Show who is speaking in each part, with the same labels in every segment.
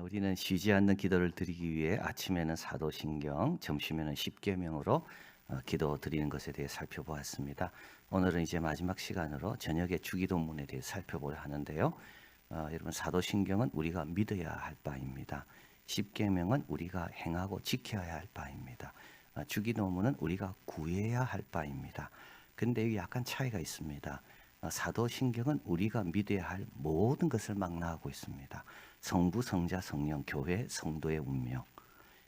Speaker 1: 우리는 쉬지 않는 기도를 드리기 위해 아침에는 사도신경, 점심에는 십계명으로 기도 드리는 것에 대해 살펴보았습니다. 오늘은 이제 마지막 시간으로 저녁에 주기도문에 대해 살펴보려 하는데요. 여러분, 사도신경은 우리가 믿어야 할 바입니다. 십계명은 우리가 행하고 지켜야 할 바입니다. 주기도문은 우리가 구해야 할 바입니다. 근데 여기 약간 차이가 있습니다. 사도신경은 우리가 믿어야 할 모든 것을 망라하고 있습니다. 성부, 성자, 성령, 교회, 성도의 운명.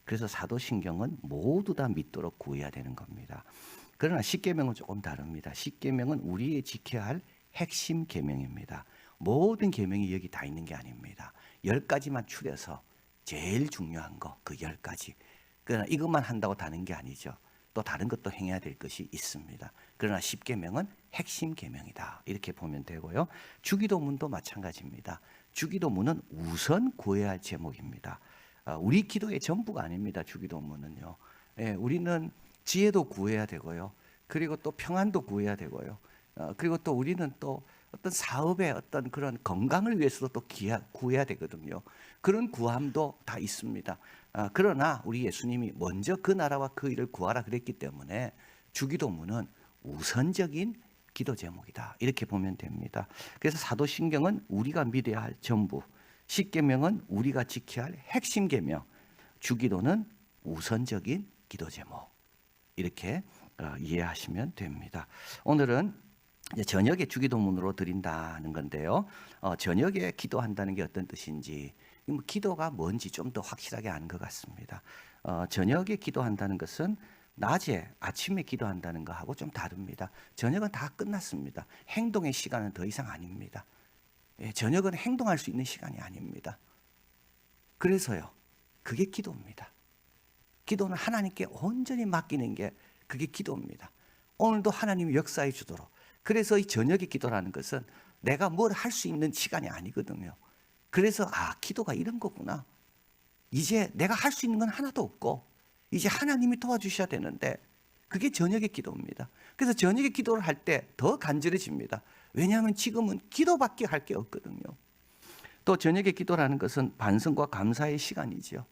Speaker 1: 그래서 사도신경은 모두 다 믿도록 구해야 되는 겁니다. 그러나 십계명은 조금 다릅니다. 십계명은 우리의 지켜야 할 핵심 계명입니다. 모든 계명이 여기 다 있는 게 아닙니다. 10가지만 추려서 제일 중요한 거, 그 10가지. 그러나 이것만 한다고 다는 게 아니죠. 또 다른 것도 행해야 될 것이 있습니다. 그러나 십계명은 핵심 계명이다, 이렇게 보면 되고요. 주기도문도 마찬가지입니다. 주기도문은 우선 구해야 할 제목입니다. 우리 기도의 전부가 아닙니다. 주기도문은요. 우리는 지혜도 구해야 되고요. 그리고 또 평안도 구해야 되고요. 그리고 또 우리는 또 어떤 사업의 어떤 그런 건강을 위해서도 또 구해야 되거든요. 그런 구함도 다 있습니다. 그러나 우리 예수님이 먼저 그 나라와 그 일을 구하라 그랬기 때문에 주기도문은 우선적인 기도 제목이다, 이렇게 보면 됩니다. 그래서 사도신경은 우리가 믿어야 할 전부, 십계명은 우리가 지켜야 할 핵심 계명, 주기도는 우선적인 기도 제목, 이렇게 이해하시면 됩니다. 오늘은 이제 저녁에 주기도문으로 드린다는 건데요. 저녁에 기도한다는 게 어떤 뜻인지, 기도가 뭔지 좀 더 확실하게 아는 것 같습니다. 저녁에 기도한다는 것은 낮에, 아침에 기도한다는 것하고 좀 다릅니다. 저녁은 다 끝났습니다. 행동의 시간은 더 이상 아닙니다. 저녁은 행동할 수 있는 시간이 아닙니다. 그래서요, 그게 기도입니다. 기도는 하나님께 온전히 맡기는 게 그게 기도입니다. 오늘도 하나님이 역사해 주도록. 그래서 이 저녁에 기도라는 것은 내가 뭘 할 수 있는 시간이 아니거든요. 그래서 기도가 이런 거구나. 이제 내가 할 수 있는 건 하나도 없고 이제 하나님이 도와주셔야 되는데, 그게 저녁의 기도입니다. 그래서 저녁에 기도를 할 때 더 간절해집니다. 왜냐하면 지금은 기도밖에 할 게 없거든요. 또 저녁의 기도라는 것은 반성과 감사의 시간이죠.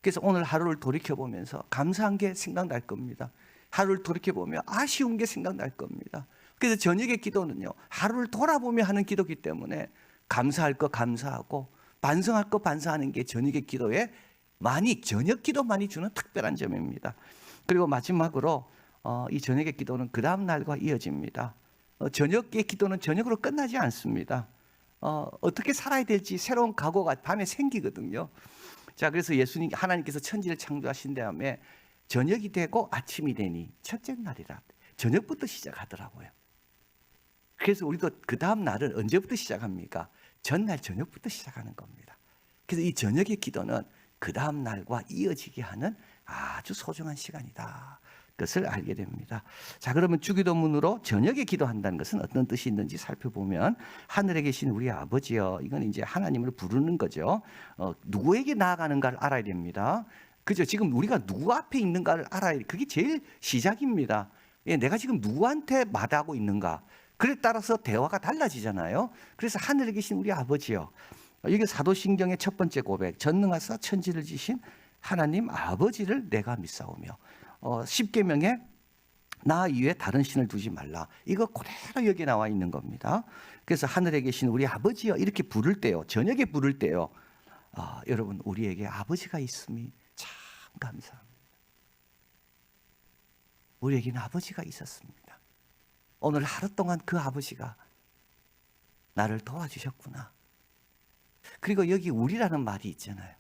Speaker 1: 그래서 오늘 하루를 돌이켜보면서 감사한 게 생각날 겁니다. 하루를 돌이켜보면 아쉬운 게 생각날 겁니다. 그래서 저녁의 기도는요, 하루를 돌아보며 하는 기도이기 때문에 감사할 거 감사하고 반성할 거 반성하는 게 저녁의 기도에 저녁 기도만이 주는 특별한 점입니다. 그리고 마지막으로 이 저녁의 기도는 그 다음 날과 이어집니다. 저녁의 기도는 저녁으로 끝나지 않습니다. 어떻게 살아야 될지 새로운 각오가 밤에 생기거든요. 자, 그래서 하나님께서 천지를 창조하신 다음에 저녁이 되고 아침이 되니 첫째 날이라, 저녁부터 시작하더라고요. 그래서 우리도 그 다음 날은 언제부터 시작합니까? 전날 저녁부터 시작하는 겁니다. 그래서 이 저녁의 기도는 그 다음 날과 이어지게 하는 아주 소중한 시간이다, 그것을 알게 됩니다. 자, 그러면 주기도문으로 저녁에 기도한다는 것은 어떤 뜻이 있는지 살펴보면, 하늘에 계신 우리 아버지여, 이건 이제 하나님을 부르는 거죠. 누구에게 나아가는가를 알아야 됩니다. 그죠? 지금 우리가 누구 앞에 있는가를 알아야 돼. 그게 제일 시작입니다. 내가 지금 누구한테 마다하고 있는가, 그에 따라서 대화가 달라지잖아요. 그래서 하늘에 계신 우리 아버지요, 이게 사도신경의 첫 번째 고백, 전능하사 천지를 지신 하나님 아버지를 내가 믿사오며, 십계명에 나 이외에 다른 신을 두지 말라, 이거 그대로 여기 나와 있는 겁니다. 그래서 하늘에 계신 우리 아버지요, 이렇게 부를 때요, 저녁에 부를 때요, 여러분, 우리에게 아버지가 있음이 참 감사합니다. 우리에게는 아버지가 있었습니다. 오늘 하루 동안 그 아버지가 나를 도와주셨구나. 그리고 여기 우리라는 말이 있잖아요.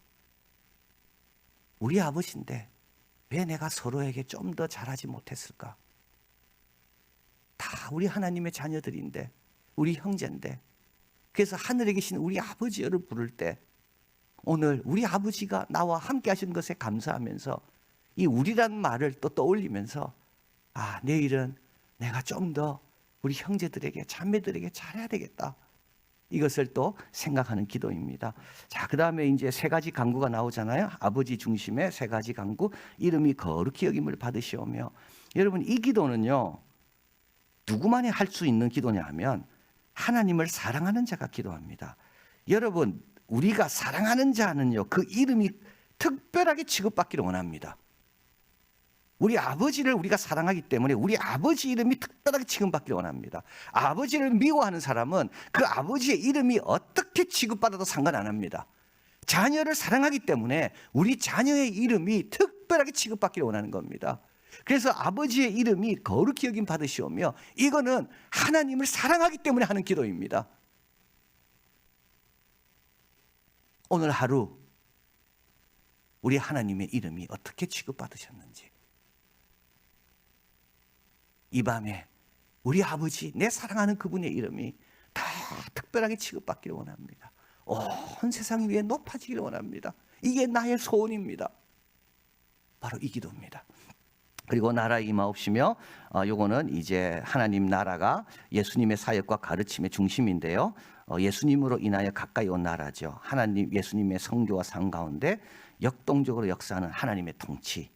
Speaker 1: 우리 아버지인데 왜 내가 서로에게 좀 더 잘하지 못했을까? 다 우리 하나님의 자녀들인데, 우리 형제인데. 그래서 하늘에 계신 우리 아버지를 부를 때, 오늘 우리 아버지가 나와 함께 하신 것에 감사하면서 이 우리란 말을 또 떠올리면서, 내일은 내가 좀 더 우리 형제들에게, 자매들에게 잘해야 되겠다, 이것을 또 생각하는 기도입니다. 자, 그 다음에 이제 3가지 간구가 나오잖아요. 아버지 중심의 3가지 간구. 이름이 거룩히 여김을 받으시오며. 여러분, 이 기도는요, 누구만이 할 수 있는 기도냐 하면 하나님을 사랑하는 자가 기도합니다. 여러분, 우리가 사랑하는 자는요, 그 이름이 특별하게 취급받기를 원합니다. 우리 아버지를 우리가 사랑하기 때문에 우리 아버지 이름이 특별하게 취급받기를 원합니다. 아버지를 미워하는 사람은 그 아버지의 이름이 어떻게 취급받아도 상관 안 합니다. 자녀를 사랑하기 때문에 우리 자녀의 이름이 특별하게 취급받기를 원하는 겁니다. 그래서 아버지의 이름이 거룩히 여김 받으시오며, 이거는 하나님을 사랑하기 때문에 하는 기도입니다. 오늘 하루 우리 하나님의 이름이 어떻게 취급받으셨는지, 이 밤에 우리 아버지, 내 사랑하는 그분의 이름이 다 특별하게 취급받기를 원합니다. 온 세상 위에 높아지기를 원합니다. 이게 나의 소원입니다. 바로 이 기도입니다. 그리고 나라 임하옵시며, 요거는 이제 하나님 나라가 예수님의 사역과 가르침의 중심인데요. 예수님으로 인하여 가까이 온 나라죠. 하나님, 예수님의 성교와 삶 가운데 역동적으로 역사하는 하나님의 통치.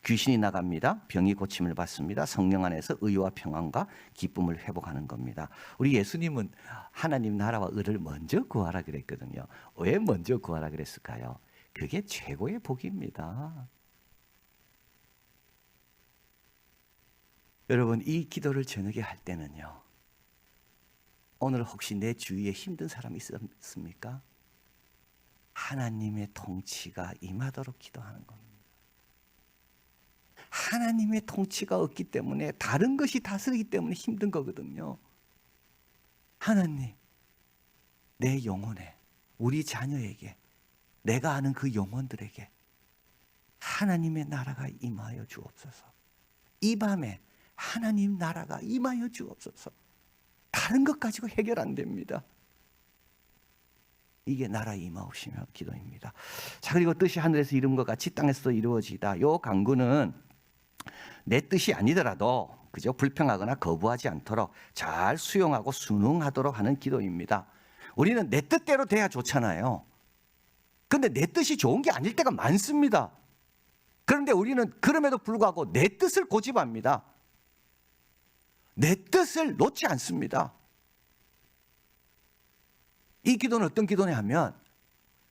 Speaker 1: 귀신이 나갑니다. 병이 고침을 받습니다. 성령 안에서 의와 평안과 기쁨을 회복하는 겁니다. 우리 예수님은 하나님 나라와 의를 먼저 구하라 그랬거든요. 왜 먼저 구하라 그랬을까요? 그게 최고의 복입니다. 여러분, 이 기도를 저녁에 할 때는요, 오늘 혹시 내 주위에 힘든 사람이 있습니까? 하나님의 통치가 임하도록 기도하는 겁니다. 하나님의 통치가 없기 때문에, 다른 것이 다스리기 때문에 힘든 거거든요. 하나님, 내 영혼에, 우리 자녀에게, 내가 아는 그 영혼들에게 하나님의 나라가 임하여 주옵소서. 이 밤에 하나님 나라가 임하여 주옵소서. 다른 것 가지고 해결 안 됩니다. 이게 나라 임하옵시며 기도입니다. 자, 그리고 뜻이 하늘에서 이룬 것 같이 땅에서도 이루어지다. 요 간구는 내 뜻이 아니더라도, 그죠, 불평하거나 거부하지 않도록 잘 수용하고 순응하도록 하는 기도입니다. 우리는 내 뜻대로 돼야 좋잖아요. 그런데 내 뜻이 좋은 게 아닐 때가 많습니다. 그런데 우리는 그럼에도 불구하고 내 뜻을 고집합니다. 내 뜻을 놓지 않습니다. 이 기도는 어떤 기도냐 하면,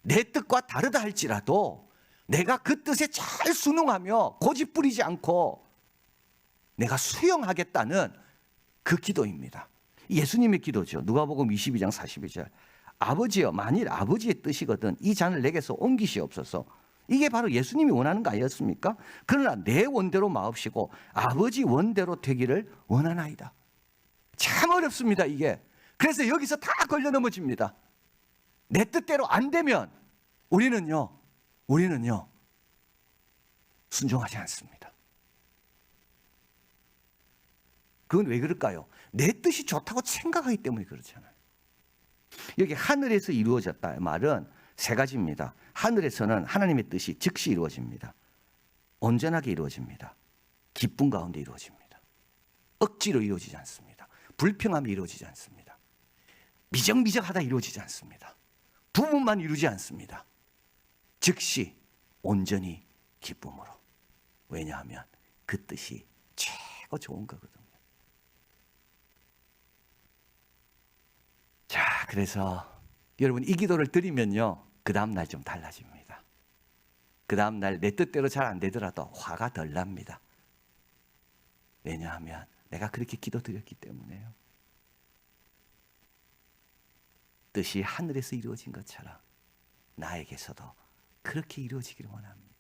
Speaker 1: 내 뜻과 다르다 할지라도 내가 그 뜻에 잘 순응하며 고집 부리지 않고 내가 수용하겠다는 그 기도입니다. 예수님의 기도죠. 누가복음 22장 42절. 아버지여, 만일 아버지의 뜻이거든 이 잔을 내게서 옮기시옵소서. 이게 바로 예수님이 원하는 거 아니었습니까? 그러나 내 원대로 마옵시고 아버지 원대로 되기를 원하나이다. 참 어렵습니다, 이게. 그래서 여기서 다 걸려 넘어집니다. 내 뜻대로 안 되면 우리는요 순종하지 않습니다. 그건 왜 그럴까요? 내 뜻이 좋다고 생각하기 때문에 그렇잖아요. 여기 하늘에서 이루어졌다 말은 세 가지입니다. 하늘에서는 하나님의 뜻이 즉시 이루어집니다. 온전하게 이루어집니다. 기쁨 가운데 이루어집니다. 억지로 이루어지지 않습니다. 불평함이 이루어지지 않습니다. 미적미적하다 이루어지지 않습니다. 부분만 이루지 않습니다. 즉시 온전히 기쁨으로. 왜냐하면 그 뜻이 최고 좋은 거거든요. 자, 그래서 여러분, 이 기도를 드리면요, 그 다음 날 좀 달라집니다. 그 다음 날 내 뜻대로 잘 안 되더라도 화가 덜 납니다. 왜냐하면 내가 그렇게 기도드렸기 때문에요. 뜻이 하늘에서 이루어진 것처럼 나에게서도 그렇게 이루어지기를 원합니다.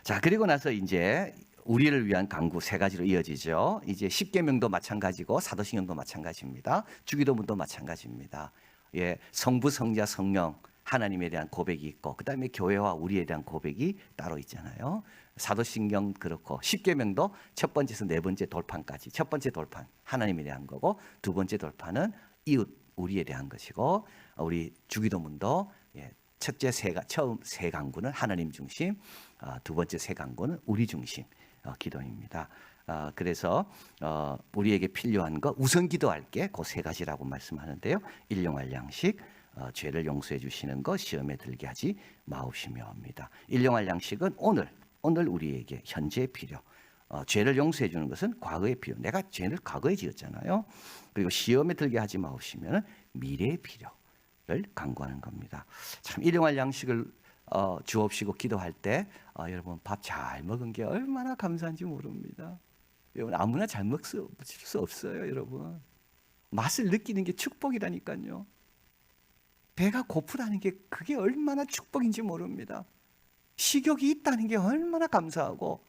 Speaker 1: 자, 그리고 나서 이제 우리를 위한 간구 세 가지로 이어지죠. 이제 십계명도 마찬가지고 사도신경도 마찬가지입니다. 주기도문도 마찬가지입니다. 예, 성부, 성자, 성령 하나님에 대한 고백이 있고, 그 다음에 교회와 우리에 대한 고백이 따로 있잖아요. 사도신경 그렇고, 십계명도 첫 번째에서 네 번째 돌판까지, 첫 번째 돌판 하나님에 대한 거고, 두 번째 돌판은 이웃 우리에 대한 것이고, 우리 주기도문도 첫째 처음 세 간구는 하나님 중심, 두 번째 세 간구는 우리 중심 기도입니다. 그래서 우리에게 필요한 거 우선 기도할게 그 세 가지라고 말씀하는데요. 일용할 양식, 죄를 용서해 주시는 것, 시험에 들게 하지 마옵시며입니다. 일용할 양식은 오늘 우리에게 현재의 필요, 죄를 용서해 주는 것은 과거의 필요. 내가 죄를 과거에 지었잖아요. 그리고 시험에 들게 하지 마옵시면 미래의 필요. 간구하는 겁니다. 참 일용할 양식을 주옵시고 기도할 때 여러분 밥 잘 먹은 게 얼마나 감사한지 모릅니다. 여러분 아무나 잘 먹을 수 없어요. 여러분 맛을 느끼는 게 축복이라니까요. 배가 고프다는 게 그게 얼마나 축복인지 모릅니다. 식욕이 있다는 게 얼마나 감사하고,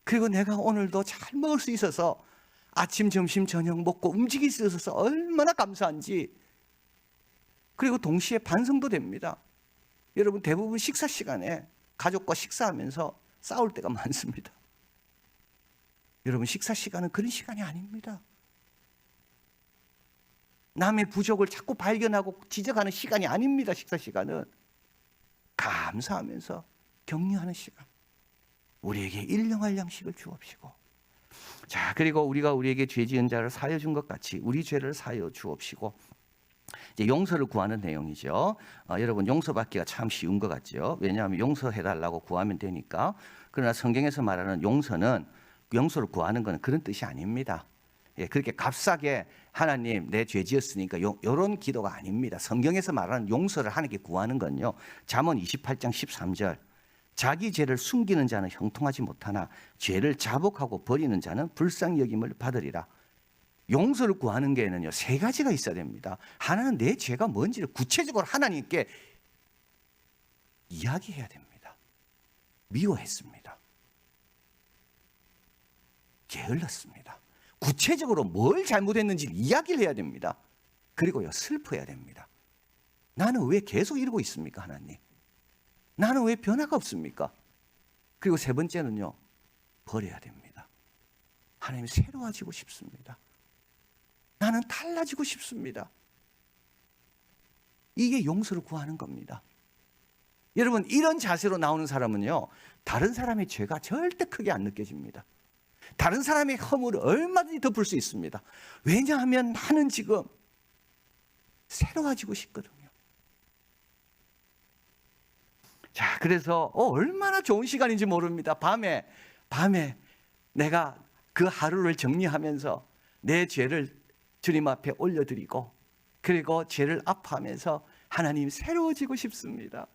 Speaker 1: 그리고 내가 오늘도 잘 먹을 수 있어서 아침 점심 저녁 먹고 움직일 수 있어서 얼마나 감사한지. 그리고 동시에 반성도 됩니다. 여러분 대부분 식사 시간에 가족과 식사하면서 싸울 때가 많습니다. 여러분 식사 시간은 그런 시간이 아닙니다. 남의 부족을 자꾸 발견하고 지적하는 시간이 아닙니다. 식사 시간은 감사하면서 격려하는 시간. 우리에게 일용할 양식을 주옵시고, 자 그리고 우리가 우리에게 죄 지은 자를 사하여 준 것 같이 우리 죄를 사하여 주옵시고, 이제 용서를 구하는 내용이죠. 여러분 용서받기가 참 쉬운 것 같죠. 왜냐하면 용서해달라고 구하면 되니까. 그러나 성경에서 말하는 용서는 용서를 구하는 것은 그런 뜻이 아닙니다. 예, 그렇게 값싸게 하나님 내 죄 지었으니까 이런 기도가 아닙니다. 성경에서 말하는 용서를 하나님께 구하는 건요, 잠언 28장 13절 자기 죄를 숨기는 자는 형통하지 못하나 죄를 자복하고 버리는 자는 불쌍히 여김을 받으리라. 용서를 구하는 게는요 세 가지가 있어야 됩니다. 하나는 내 죄가 뭔지를 구체적으로 하나님께 이야기해야 됩니다. 미워했습니다. 게을렀습니다. 구체적으로 뭘 잘못했는지를 이야기를 해야 됩니다. 그리고요 슬퍼해야 됩니다. 나는 왜 계속 이러고 있습니까 하나님? 나는 왜 변화가 없습니까? 그리고 세 번째는요 버려야 됩니다. 하나님 새로워지고 싶습니다. 나는 달라지고 싶습니다. 이게 용서를 구하는 겁니다. 여러분 이런 자세로 나오는 사람은요 다른 사람의 죄가 절대 크게 안 느껴집니다. 다른 사람의 허물을 얼마든지 덮을 수 있습니다. 왜냐하면 나는 지금 새로워지고 싶거든요. 자, 그래서 얼마나 좋은 시간인지 모릅니다. 밤에 내가 그 하루를 정리하면서 내 죄를 주님 앞에 올려드리고, 그리고 죄를 아파하면서 하나님 새로워지고 싶습니다.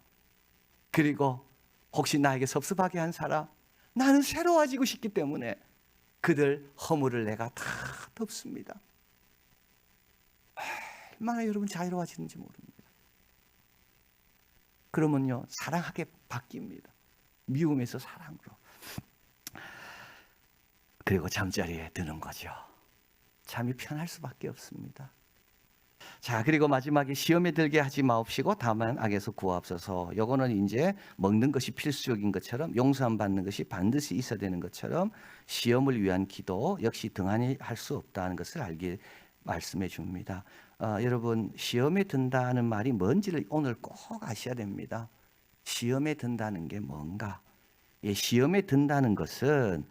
Speaker 1: 그리고 혹시 나에게 섭섭하게 한 사람, 나는 새로워지고 싶기 때문에 그들 허물을 내가 다 덮습니다. 얼마나 여러분 자유로워지는지 모릅니다. 그러면요 사랑하게 바뀝니다. 미움에서 사랑으로. 그리고 잠자리에 드는 거죠. 잠이 편할 수밖에 없습니다. 자 그리고 마지막에 시험에 들게 하지 마옵시고 다만 악에서 구하옵소서. 요거는 이제 먹는 것이 필수적인 것처럼 용서함 받는 것이 반드시 있어야 되는 것처럼 시험을 위한 기도 역시 등한히 할 수 없다는 것을 알게 말씀해 줍니다. 여러분 시험에 든다는 말이 뭔지를 오늘 꼭 아셔야 됩니다. 시험에 든다는 게 뭔가? 예, 시험에 든다는 것은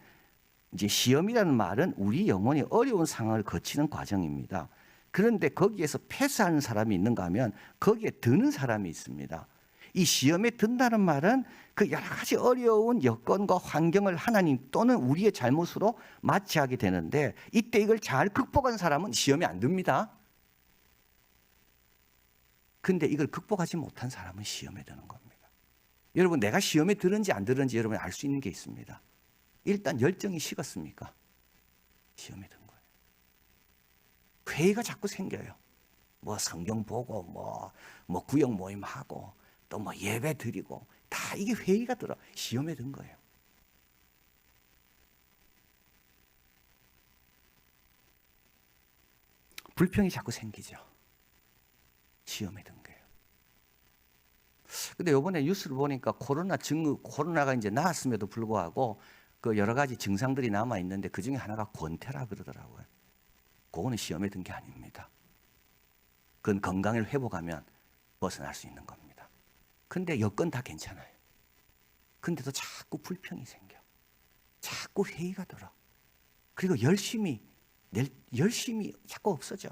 Speaker 1: 이제 시험이라는 말은 우리 영혼이 어려운 상황을 거치는 과정입니다. 그런데 거기에서 패스하는 사람이 있는가 하면 거기에 드는 사람이 있습니다. 이 시험에 든다는 말은 그 여러 가지 어려운 여건과 환경을 하나님 또는 우리의 잘못으로 마취하게 되는데, 이때 이걸 잘 극복한 사람은 시험에 안 듭니다. 근데 이걸 극복하지 못한 사람은 시험에 드는 겁니다. 여러분 내가 시험에 들은지 안 들은지 여러분이 알 수 있는 게 있습니다. 일단 열정이 식었습니까? 시험에 든 거예요. 회의가 자꾸 생겨요. 뭐 성경 보고 뭐 구역 모임하고 또 뭐 예배 드리고 다 이게 회의가 들어 시험에 든 거예요. 불평이 자꾸 생기죠. 시험에 든 거예요. 근데 이번에 뉴스를 보니까 코로나가 이제 나았음에도 불구하고 그 여러 가지 증상들이 남아 있는데 그 중에 하나가 권태라 그러더라고요. 그거는 시험에 든 게 아닙니다. 그건 건강을 회복하면 벗어날 수 있는 겁니다. 근데 여건 다 괜찮아요. 근데도 자꾸 불평이 생겨. 자꾸 회의가 들어. 그리고 열심히 자꾸 없어져.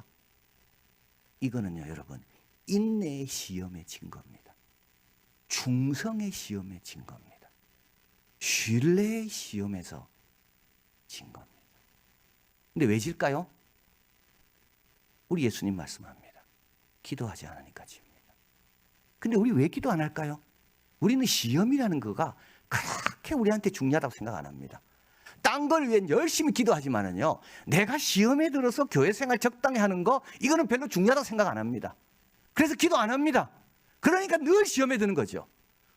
Speaker 1: 이거는요 여러분 인내의 시험에 진 겁니다. 충성의 시험에 진 겁니다. 신뢰의 시험에서 진 겁니다. 근데 왜 질까요? 우리 예수님 말씀합니다. 기도하지 않으니까 집니다. 근데 우리 왜 기도 안 할까요? 우리는 시험이라는 거가 그렇게 우리한테 중요하다고 생각 안 합니다. 딴 걸 위해 열심히 기도하지만은요, 내가 시험에 들어서 교회 생활 적당히 하는 거, 이거는 별로 중요하다고 생각 안 합니다. 그래서 기도 안 합니다. 그러니까 늘 시험에 드는 거죠.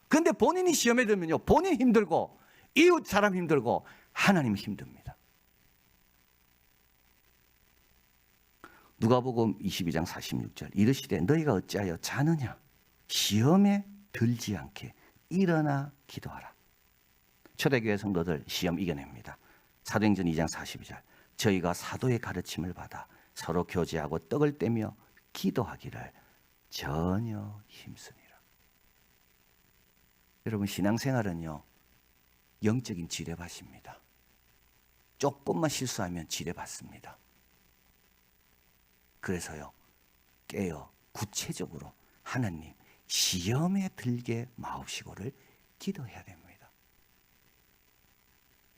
Speaker 1: 그런데 본인이 시험에 들면요, 본인 힘들고, 이웃 사람 힘들고, 하나님 힘듭니다. 누가복음 22장 46절 이르시되 너희가 어찌하여 자느냐 시험에 들지 않게 일어나 기도하라. 초대교회 성도들 시험 이겨냅니다. 사도행전 2장 42절 저희가 사도의 가르침을 받아 서로 교제하고 떡을 떼며 기도하기를 전혀 힘쓰니라. 여러분, 신앙생활은요, 영적인 지뢰밭입니다. 조금만 실수하면 지뢰받습니다. 그래서요, 깨어 구체적으로 하나님 시험에 들게 마옵시고를 기도해야 됩니다.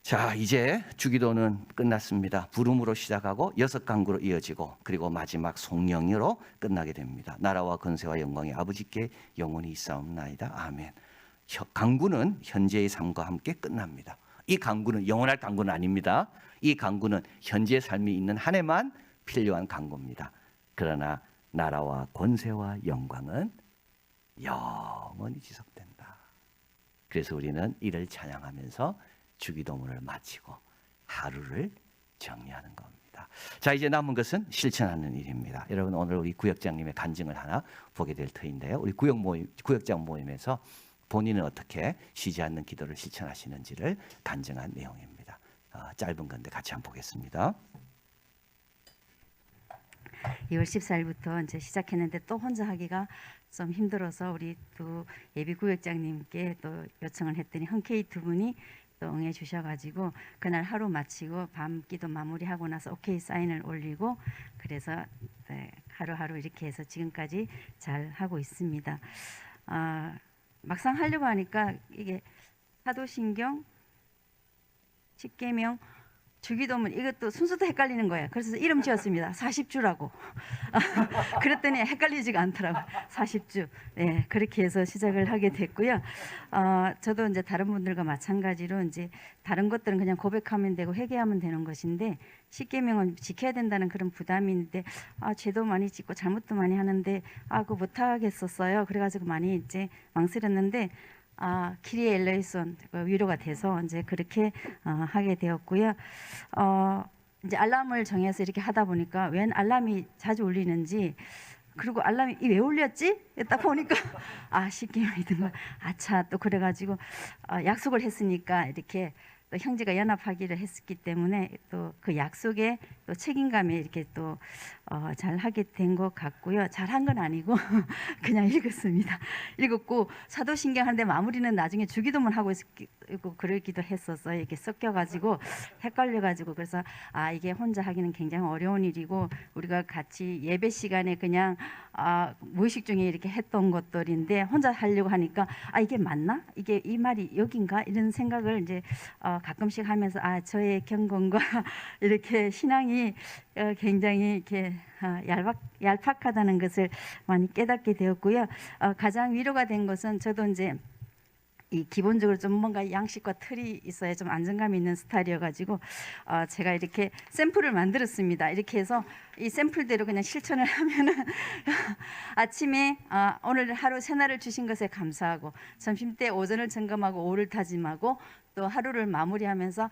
Speaker 1: 자, 이제 주기도는 끝났습니다. 부름으로 시작하고 6강구로 이어지고 그리고 마지막 송영으로 끝나게 됩니다. 나라와 권세와 영광이 아버지께 영원히 있사옵나이다. 아멘. 강구는 현재의 삶과 함께 끝납니다. 이 강구는 영원할 강구는 아닙니다. 이 강구는 현재의 삶이 있는 한 해만 필요한 강구입니다. 그러나 나라와 권세와 영광은 영원히 지속된다. 그래서 우리는 이를 찬양하면서 주기도문을 마치고 하루를 정리하는 겁니다. 자, 이제 남은 것은 실천하는 일입니다. 여러분, 오늘 우리 구역장님의 간증을 하나 보게 될 터인데요. 우리 구역장 모임에서 본인은 어떻게 쉬지 않는 기도를 실천하시는지를 간증한 내용입니다. 짧은 건데 같이 한번 보겠습니다.
Speaker 2: 2월 14일부터 이제 시작했는데 또 혼자 하기가 좀 힘들어서 우리 또 예비구역장님께 또 요청을 했더니 흔쾌히 두 분이 또 응해 주셔가지고 그날 하루 마치고 밤 기도 마무리하고 나서 오케이 사인을 올리고 그래서 네, 하루하루 이렇게 해서 지금까지 잘 하고 있습니다. 막상 하려고 하니까 이게 사도신경, 십계명, 주기도문 이것도 순서도 헷갈리는 거예요. 그래서 이름 지었습니다. 40주라고. 그랬더니 헷갈리지가 않더라고요. 40주. 네, 그렇게 해서 시작을 하게 됐고요. 저도 이제 다른 분들과 마찬가지로 이제 다른 것들은 그냥 고백하면 되고 회개하면 되는 것인데 십계명은 지켜야 된다는 그런 부담인데 죄도 많이 짓고 잘못도 많이 하는데 그거 못 하겠었어요. 그래가지고 많이 이제 망설였는데 키리에 엘레이손 위로가 돼서 이제 그렇게 하게 되었고요. 이제 알람을 정해서 이렇게 하다 보니까 웬 알람이 자주 울리는지 그리고 알람이 왜 울렸지? 딱 보니까 십계명이든 아차 또 그래가지고 약속을 했으니까 이렇게 또 형제가 연합하기를 했기 때문에 또 그 약속에 또 책임감에 이렇게 또 잘 하게 된 것 같고요. 잘한 건 아니고 그냥 읽었습니다. 읽었고 사도신경 하는데 마무리는 나중에 주기도문 하고 있고 그러기도 했었어요. 이렇게 섞여가지고 헷갈려가지고 그래서 이게 혼자 하기는 굉장히 어려운 일이고 우리가 같이 예배 시간에 그냥 무의식 중에 이렇게 했던 것들인데 혼자 하려고 하니까 이게 맞나? 이게 이 말이 여긴가? 이런 생각을 이제 가끔씩 하면서 저의 경건과 이렇게 신앙이 굉장히 이렇게 얄팍하다는 것을 많이 깨닫게 되었고요. 가장 위로가 된 것은 저도 이제 이 기본적으로 좀 뭔가 양식과 틀이 있어야 좀 안정감이 있는 스타일이어가지고 제가 이렇게 샘플을 만들었습니다. 이렇게 해서 이 샘플대로 그냥 실천을 하면은 아침에 오늘 하루 새날을 주신 것에 감사하고 점심 때 오전을 점검하고 오후를 다짐하고 또 하루를 마무리하면서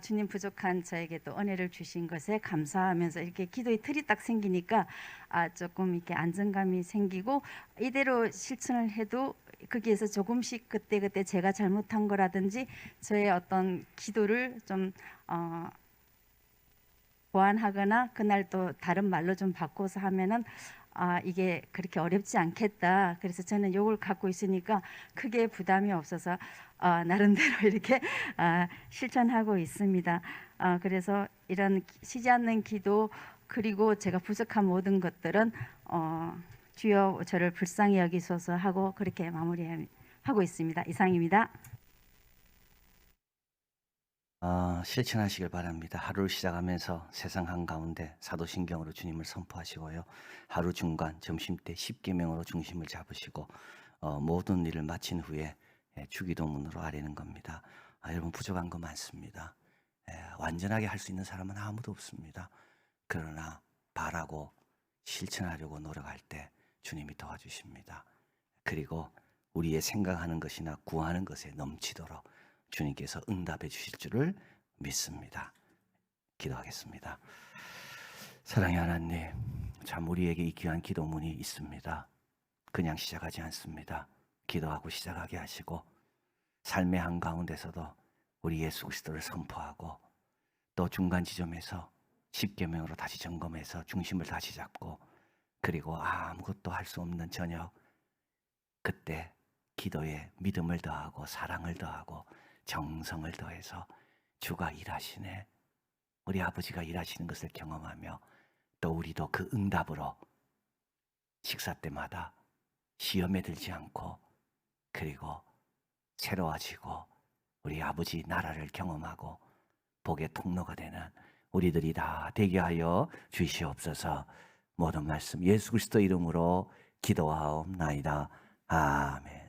Speaker 2: 주님 부족한 저에게 또 은혜를 주신 것에 감사하면서 이렇게 기도의 틀이 딱 생기니까 조금 이렇게 안정감이 생기고 이대로 실천을 해도 거기에서 조금씩 그때 제가 잘못한 거라든지 저의 어떤 기도를 좀 보완하거나 그날 또 다른 말로 좀 바꿔서 하면은 이게 그렇게 어렵지 않겠다. 그래서 저는 요걸 갖고 있으니까 크게 부담이 없어서 나름대로 이렇게 실천하고 있습니다. 그래서 이런 쉬지 않는 기도 그리고 제가 부족한 모든 것들은 주여 저를 불쌍히 여기소서 하고 그렇게 마무리하고 있습니다. 이상입니다.
Speaker 1: 실천하시길 바랍니다. 하루를 시작하면서 세상 한가운데 사도신경으로 주님을 선포하시고요. 하루 중간 점심때 십계명으로 중심을 잡으시고 모든 일을 마친 후에 주기도문으로 아뢰는 겁니다. 여러분 부족한 거 많습니다. 완전하게 할 수 있는 사람은 아무도 없습니다. 그러나 바라고 실천하려고 노력할 때 주님이 도와주십니다. 그리고 우리의 생각하는 것이나 구하는 것에 넘치도록 주님께서 응답해 주실 줄을 믿습니다. 기도하겠습니다. 사랑의 하나님, 참 우리에게 이 귀한 기도문이 있습니다. 그냥 시작하지 않습니다. 기도하고 시작하게 하시고 삶의 한가운데서도 우리 예수 그리스도를 선포하고 또 중간 지점에서 십계명으로 다시 점검해서 중심을 다시 잡고 그리고 아무것도 할 수 없는 저녁, 그때 기도에 믿음을 더하고 사랑을 더하고 정성을 더해서 주가 일하시네, 우리 아버지가 일하시는 것을 경험하며 또 우리도 그 응답으로 식사 때마다 시험에 들지 않고 그리고 새로워지고 우리 아버지 나라를 경험하고 복의 통로가 되는 우리들이 다 되게 하여 주시옵소서. 모든 말씀 예수 그리스도 이름으로 기도하옵나이다. 아멘.